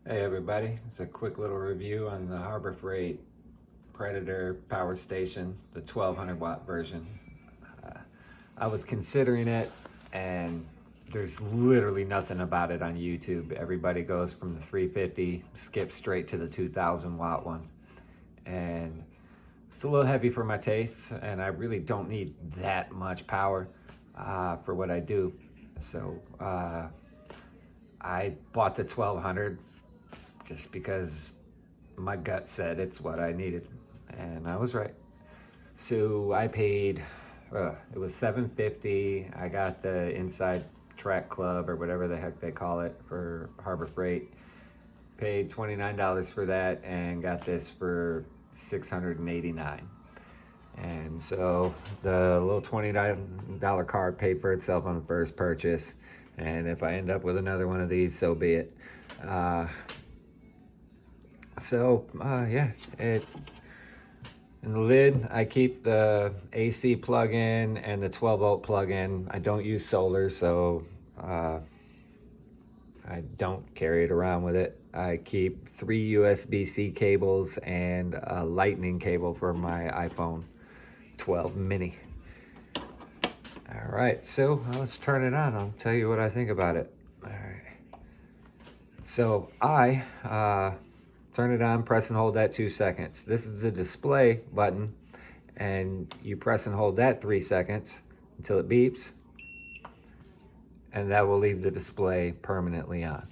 Hey everybody, it's a quick little review on the Harbor Freight Predator Power Station, the 1200 watt version. Uh, I was considering it, and there's literally nothing about it on YouTube. Everybody goes from the 350, skips straight to the 2000 watt one. And it's a little heavy for my tastes, and I really don't need that much power for what I do. So I bought the 1200 just because my gut said it's what I needed, and I was right. So I paid, it was 750. I got the inside track club or whatever the heck they call it for Harbor Freight. Paid $29 for that and got this for 689. And so the little $20 card paid for itself on the first purchase. And if I end up with another one of these, so be it. Uh, yeah, in the lid, I keep the AC plug-in and the 12-volt plug-in. I don't use solar, so I don't carry it around with it. I keep 3 USB-C cables and a lightning cable for my iPhone 12 mini. All right, so let's turn it on. I'll tell you what I think about it. All right. So I turn it on, press and hold that 2 seconds. This is the display button, and you press and hold that 3 seconds until it beeps, and that will leave the display permanently on.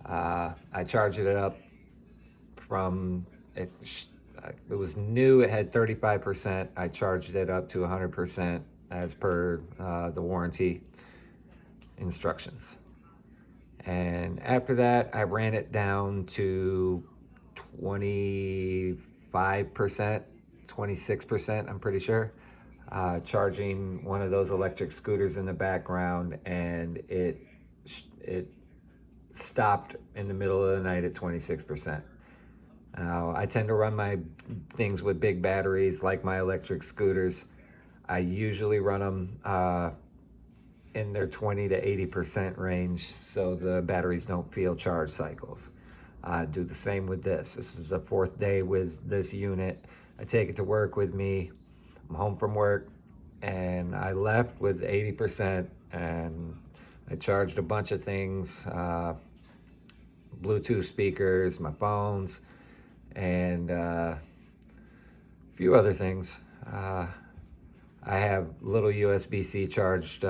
I charged it up from, it was new, it had 35%. I charged it up to 100% as per the warranty instructions. And after that, I ran it down to 25%, 26%, I'm pretty sure. Charging one of those electric scooters in the background, and it stopped in the middle of the night at 26%. Now, I tend to run my things with big batteries like my electric scooters. I usually run them in their 20 to 80% range so the batteries don't feel charge cycles. I do the same with this. This is the 4th day with this unit. I take it to work with me. I'm home from work, and I left with 80%, and I charged a bunch of things, Bluetooth speakers, my phones, and a few other things. I have little USB-C charged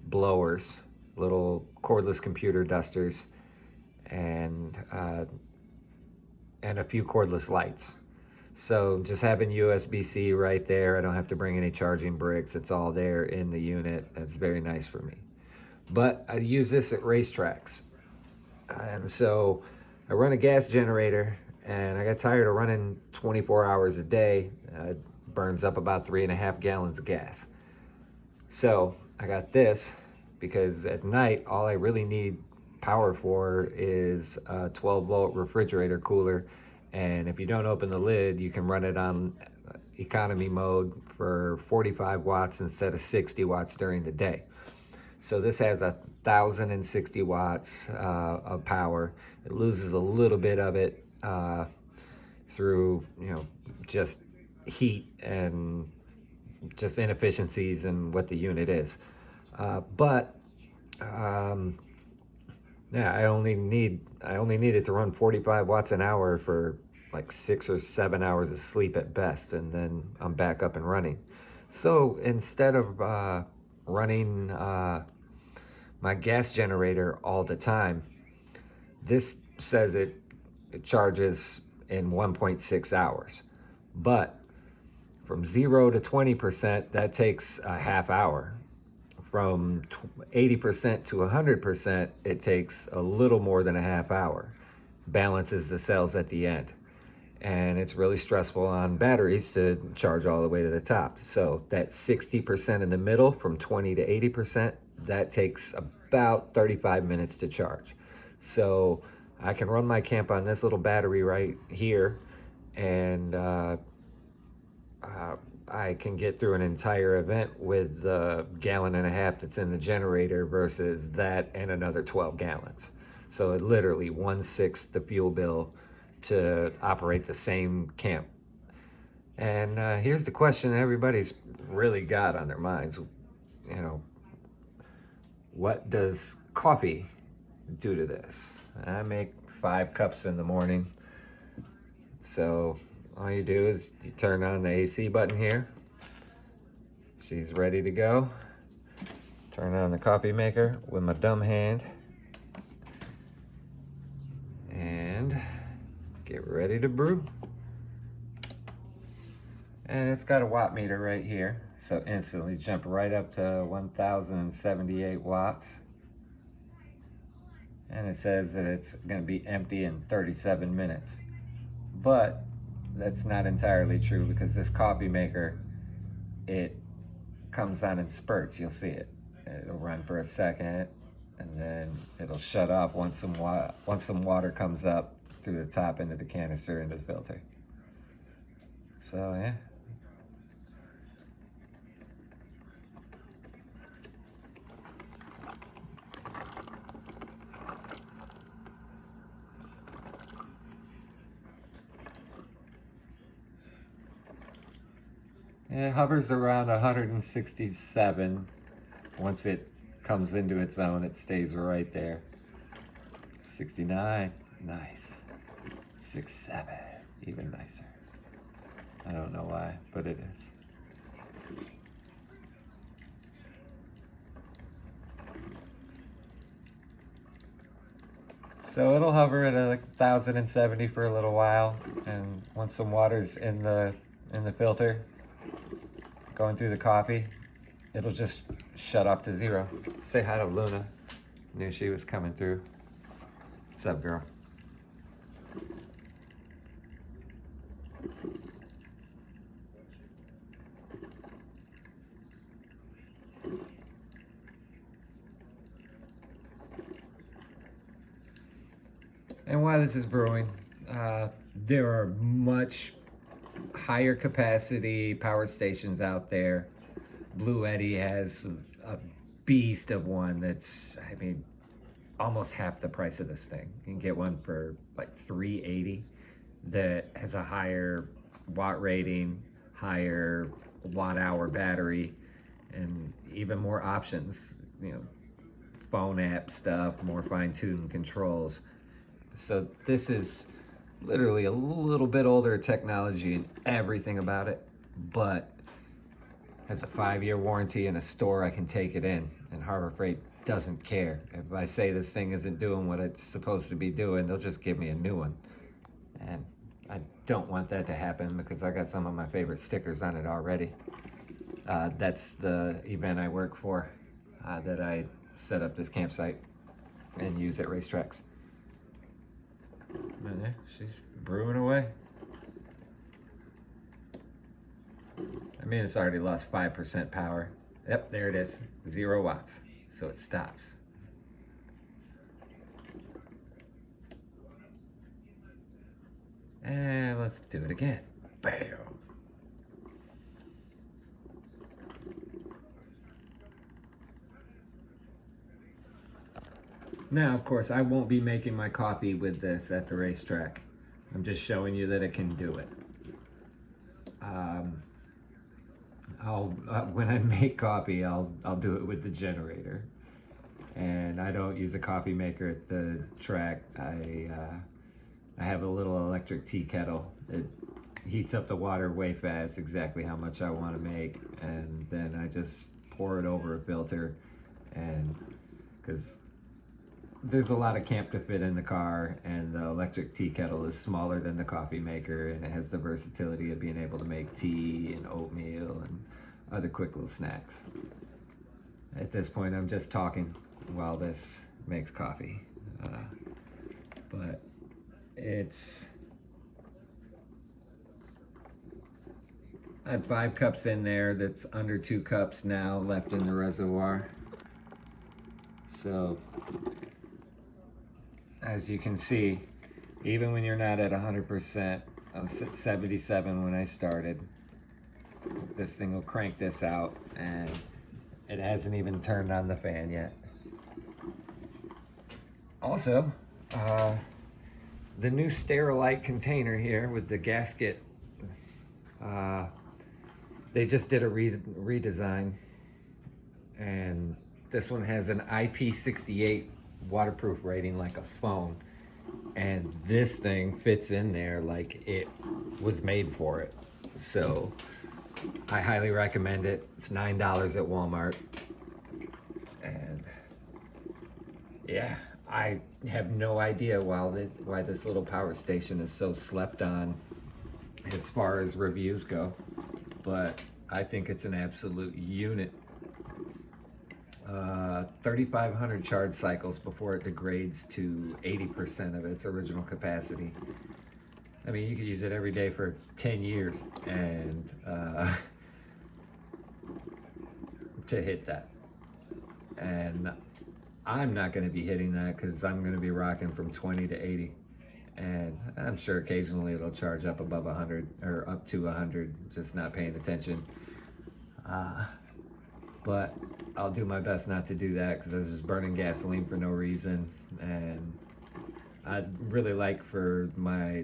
blowers, little cordless computer dusters, and a few cordless lights. So just having USB-C right there, I don't have to bring any charging bricks. It's all there in the unit. That's very nice for me. But I use this at racetracks. And so I run a gas generator, and I got tired of running 24 hours a day. It burns up about 3.5 gallons of gas. So I got this because at night, all I really need power for is a 12-volt refrigerator cooler. And if you don't open the lid, you can run it on economy mode for 45 watts instead of 60 watts during the day. So this has 1,060 watts of power. It loses a little bit of it through, just heat and just inefficiencies in what the unit is. But yeah, I only need it to run 45 watts an hour for like 6 or 7 hours of sleep at best, and then I'm back up and running. So instead of running my gas generator all the time, this says it charges in 1.6 hours. But from 0 to 20%, that takes a half hour. From 80% to 100%, it takes a little more than a half hour. Balances the cells at the end. And it's really stressful on batteries to charge all the way to the top. So that 60% in the middle, from 20 to 80%, that takes about 35 minutes to charge. So I can run my camp on this little battery right here, and I can get through an entire event with the 1.5 gallons that's in the generator versus that and another 12 gallons. So it literally 1/6 the fuel bill to operate the same camp. And here's the question everybody's really got on their minds. You know, what does coffee do to this? I make 5 cups in the morning. So all you do is you turn on the AC button here. She's ready to go. Turn on the coffee maker with my dumb hand. And get ready to brew. And it's got a watt meter right here. So instantly jump right up to 1078 watts. And it says that it's going to be empty in 37 minutes. But that's not entirely true, because this coffee maker, it comes on in spurts. You'll see it. It'll run for a second, and then it'll shut off once some water comes up through the top into the canister into the filter. So yeah. It hovers around 167. Once it comes into its own, it stays right there. 69, nice. 67, even nicer. I don't know why, but it is. So it'll hover at like 1070 for a little while, and once some water's in the filter, going through the coffee, it'll just shut off to 0. Say hi to Luna. Knew she was coming through. What's up, girl? And while this is brewing, there are much higher capacity power stations out there. Blue Eddy has a beast of one that's, I mean, almost half the price of this thing. You can get one for like $380 that has a higher watt rating, higher watt hour battery, and even more options, you know, phone app stuff, more fine-tuned controls. So this is literally a little bit older technology and everything about it, but has a 5-year warranty in a store I can take it in, and Harbor Freight doesn't care. If I say this thing isn't doing what it's supposed to be doing, they'll just give me a new one. And I don't want that to happen, because I got some of my favorite stickers on it already. That's the event I work for, that I set up this campsite and use at racetracks. But yeah, she's brewing away. I mean, it's already lost 5% power. Yep, there it is, 0 watts. So it stops. And let's do it again. Bam. Now, of course, I won't be making my coffee with this at the racetrack. I'm just showing you that it can do it. When I make coffee, I'll do it with the generator. And I don't use a coffee maker at the track. I have a little electric tea kettle. It heats up the water way fast, exactly how much I want to make, and then I just pour it over a filter. And because there's a lot of camp to fit in the car, and the electric tea kettle is smaller than the coffee maker, and it has the versatility of being able to make tea and oatmeal and other quick little snacks. At this point, I'm just talking while this makes coffee, but I had 5 cups in there. That's under 2 cups now left in the reservoir. So as you can see, even when you're not at 100%, I was at 77 when I started. This thing will crank this out, and it hasn't even turned on the fan yet. Also, Uh, the new Sterilite container here with the gasket, they just did a redesign, and this one has an IP68 waterproof rating like a phone, and this thing fits in there like it was made for it. So I highly recommend it. It's $9 at Walmart. And yeah, I have no idea why this little power station is so slept on as far as reviews go, but I think it's an absolute unit. 3,500 charge cycles before it degrades to 80% of its original capacity. I mean, you could use it every day for 10 years and to hit that. And I'm not going to be hitting that because I'm going to be rocking from 20 to 80. And I'm sure occasionally it'll charge up above 100 or up to 100, just not paying attention. But I'll do my best not to do that because I was just burning gasoline for no reason. And I'd really like for my,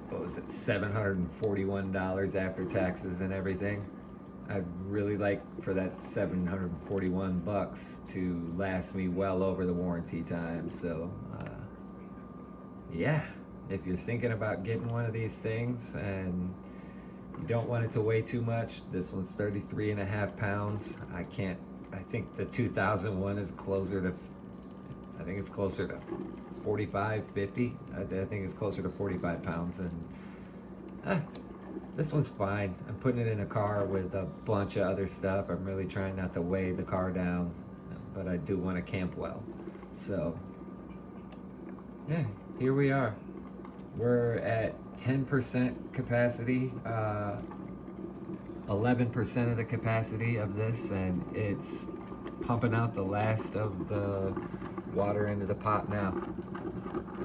what was it, $741 after taxes and everything. I'd really like for that 741 bucks to last me well over the warranty time. So yeah, if you're thinking about getting one of these things and you don't want it to weigh too much, this one's 33 and a half pounds. I think the 2001 is closer to, I think it's closer to 45, 50. I think it's closer to 45 pounds. And this one's fine. I'm putting it in a car with a bunch of other stuff. I'm really trying not to weigh the car down, but I do want to camp well. So yeah, here we are. We're at 10% capacity, 11% of the capacity of this, and it's pumping out the last of the water into the pot now.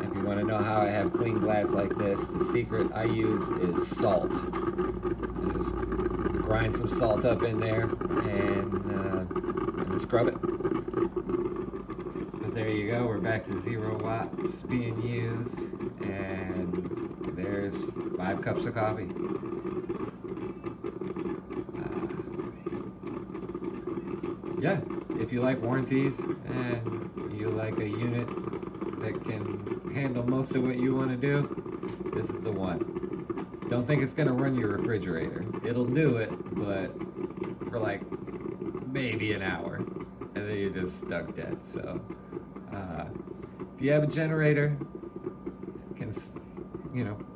If you want to know how I have clean glass like this, the secret I use is salt. I just grind some salt up in there and scrub it. But there you go, we're back to 0 watts being used, and there's 5 cups of coffee. Yeah, if you like warranties and you like a unit that can handle most of what you want to do, this is the one. Don't think it's going to run your refrigerator. It'll do it, but for like maybe an hour, and then you're just stuck dead. So if you have a generator, can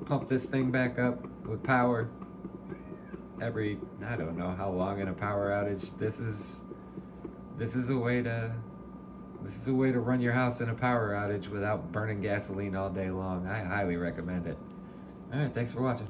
pump this thing back up with power every, I don't know how long in a power outage. This is a way to run your house in a power outage without burning gasoline all day long. I highly recommend it. All right, thanks for watching.